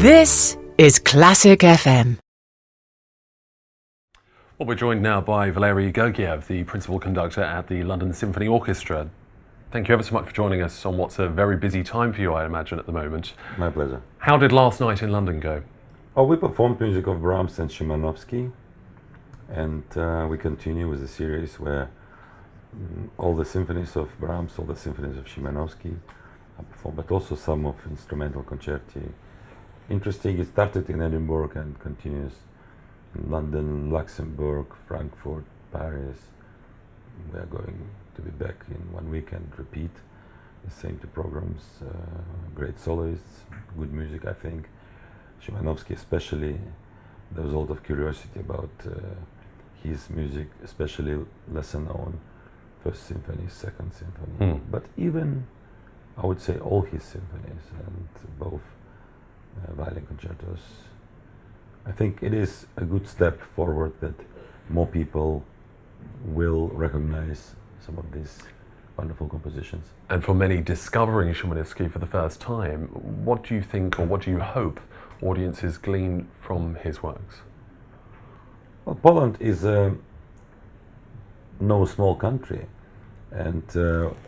This is Classic FM. Well, we're joined now by Valery Gergiev, the principal conductor at the London Symphony Orchestra. Thank you ever so much for joining us on what's a very busy time for you, I imagine, at the moment. My pleasure. How did last night in London go? Oh, we performed music of Brahms and Szymanowski, and we continue with the series where all the symphonies of Brahms, all the symphonies of Szymanowski are performed, but also some of instrumental concerti. Interesting, it started in Edinburgh and continues in London, Luxembourg, Frankfurt, Paris. We are going to be back in 1 week and repeat the same two programs. Great soloists, good music, I think. Szymanowski especially, there was a lot of curiosity about his music, especially lesser known First Symphony, Second Symphony. But even, I would say, all his symphonies and both violin concertos. I think it is a good step forward that more people will recognize some of these wonderful compositions. And for many discovering Szymanowski for the first time, what do you think, or what do you hope audiences glean from his works? Well, Poland is no small country, and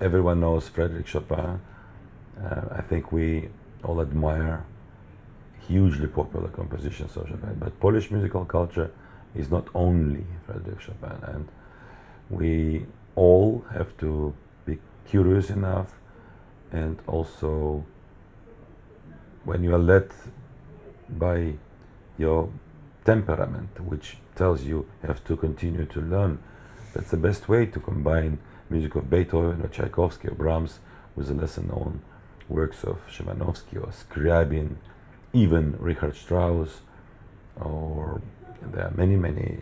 everyone knows Frédéric Chopin. I think we all admire hugely popular compositions of Chopin, but Polish musical culture is not only Frédéric Chopin, and we all have to be curious enough, and also when you are led by your temperament, which tells you have to continue to learn, that's the best way to combine music of Beethoven or Tchaikovsky or Brahms with the lesser known works of Szymanowski or Scriabin, even Richard Strauss, or there are many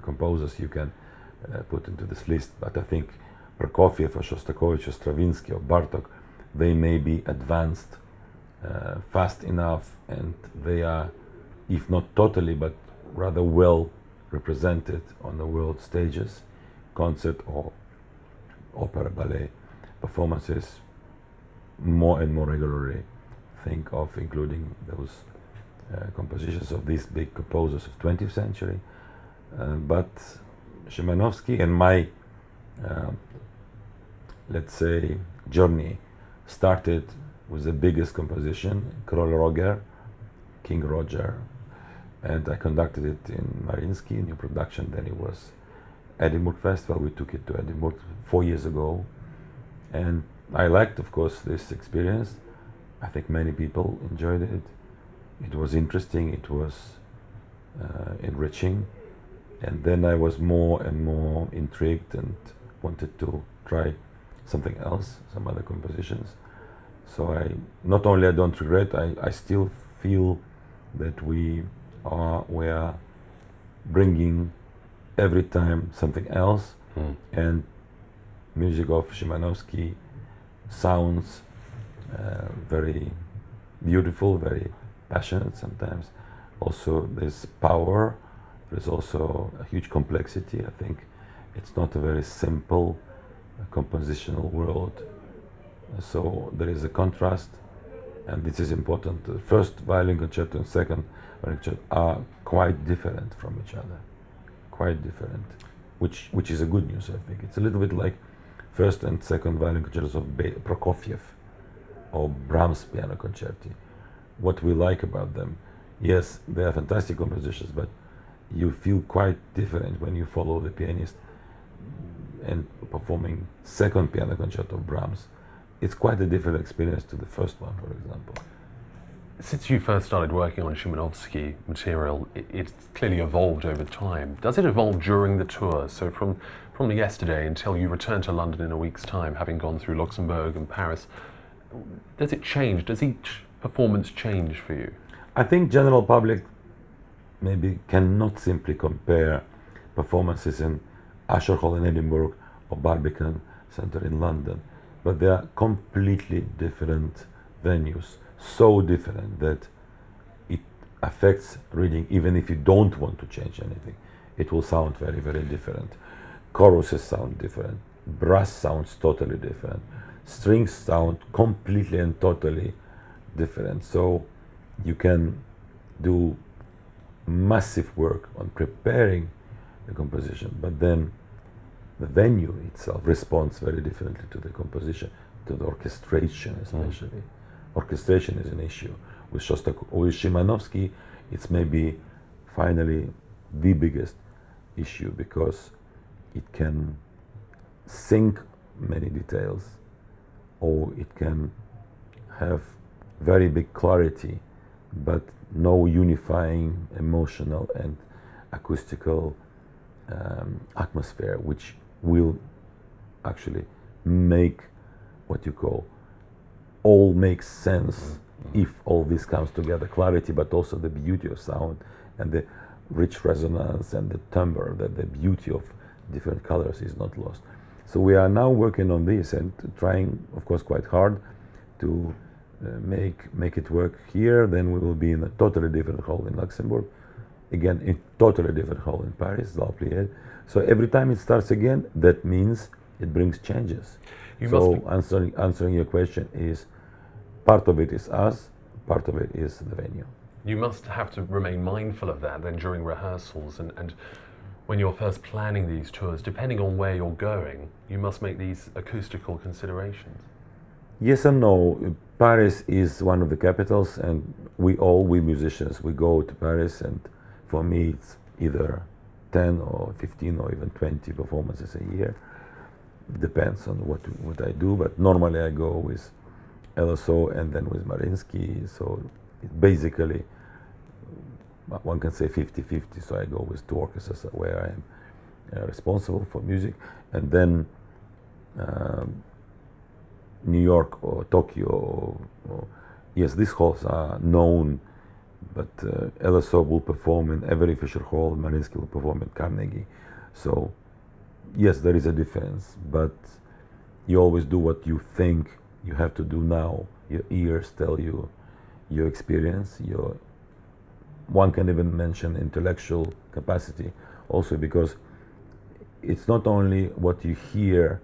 composers you can put into this list, but I think Prokofiev or Shostakovich or Stravinsky or Bartok, they may be advanced fast enough, and they are, if not totally, but rather well represented on the world stages, concert or opera ballet performances more and more regularly. Think of including those compositions of these big composers of 20th century. But Szymanowski and my, let's say, journey started with the biggest composition, Król Roger, King Roger, and I conducted it in Mariinsky, new production. Then it was Edinburgh Festival. We took it to Edinburgh 4 years ago, and I liked, of course, this experience. I think many people enjoyed it. It was interesting, it was enriching, and then I was more and more intrigued and wanted to try something else, some other compositions. So I don't regret, I still feel that we are bringing every time something else, and music of Szymanowski sounds very beautiful, very passionate sometimes. Also there's power, there's also a huge complexity. I think it's not a very simple compositional world. So there is a contrast, and this is important. The first violin concerto and second violin concerto are quite different from each other, quite different, which is a good news, I think. It's a little bit like first and second violin concertos of Prokofiev or Brahms piano concerti. What we like about them, yes, they are fantastic compositions, but you feel quite different when you follow the pianist and performing second piano concerto of Brahms. It's quite a different experience to the first one, for example. Since you first started working on Szymanowski material, it's clearly evolved over time. Does it evolve during the tour? So from yesterday until you return to London in a week's time, having gone through Luxembourg and Paris, does it change? Does each performance change for you? I think general public maybe cannot simply compare performances in Usher Hall in Edinburgh or Barbican Centre in London, but they are completely different venues, so different that it affects reading. Even if you don't want to change anything, it will sound very, very different. Choruses sound different, brass sounds totally different, strings sound completely and totally different. So you can do massive work on preparing the composition, but then the venue itself responds very differently to the composition, to the orchestration especially. Orchestration is an issue. With with Szymanowski, it's maybe finally the biggest issue because it can sync many details, or it can have very big clarity, but no unifying emotional and acoustical atmosphere, which will actually make what you call all makes sense if all this comes together, clarity, but also the beauty of sound and the rich resonance and the timbre, that the beauty of different colors is not lost. So we are now working on this and trying, of course, quite hard to make it work here. Then we will be in a totally different hall in Luxembourg, again in totally different hall in Paris, La Plielle. So every time it starts again, that means it brings changes. Answering your question is, part of it is us, part of it is the venue. You must have to remain mindful of that then during rehearsals and when you're first planning these tours, depending on where you're going, you must make these acoustical considerations. Yes and no. Paris is one of the capitals, and we musicians, we go to Paris, and for me it's either 10 or 15 or even 20 performances a year. Depends on what I do, but normally I go with LSO and then with Mariinsky, so it basically one can say 50-50, so I go with two orchestras where I am responsible for music, and then New York or Tokyo, yes, these halls are known, but LSO will perform in every Fischer Hall, Mariinsky will perform in Carnegie, so yes, there is a difference, but you always do what you think you have to do now. Your ears tell you your experience, one can even mention intellectual capacity also, because it's not only what you hear,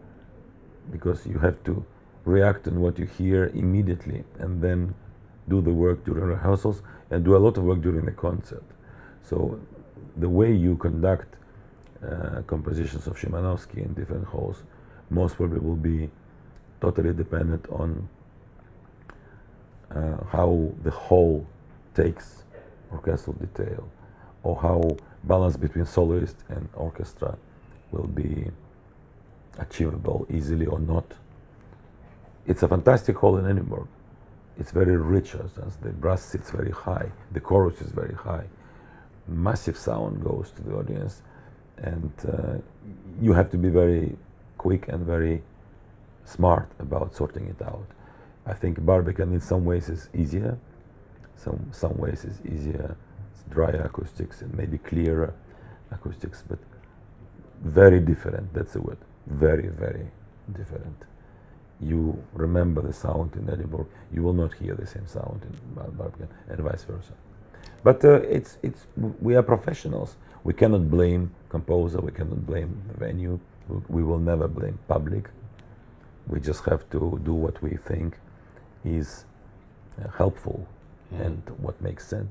because you have to react on what you hear immediately and then do the work during rehearsals and do a lot of work during the concert. So the way you conduct compositions of Szymanowski in different halls most probably will be totally dependent on how the whole takes orchestral detail, or how balance between soloist and orchestra will be achievable easily or not. It's a fantastic hall in Edinburgh. It's very rich, as the brass sits very high, the chorus is very high, massive sound goes to the audience, and you have to be very quick and very smart about sorting it out. I think Barbican in some ways is easier, some ways is easier, it's drier acoustics and maybe clearer acoustics, but very different, that's the word, very, very different. You remember the sound in Edinburgh, you will not hear the same sound in Barbican, and vice versa. But we are professionals. We cannot blame composer, we cannot blame the venue, we will never blame public. We just have to do what we think is helpful and what makes sense.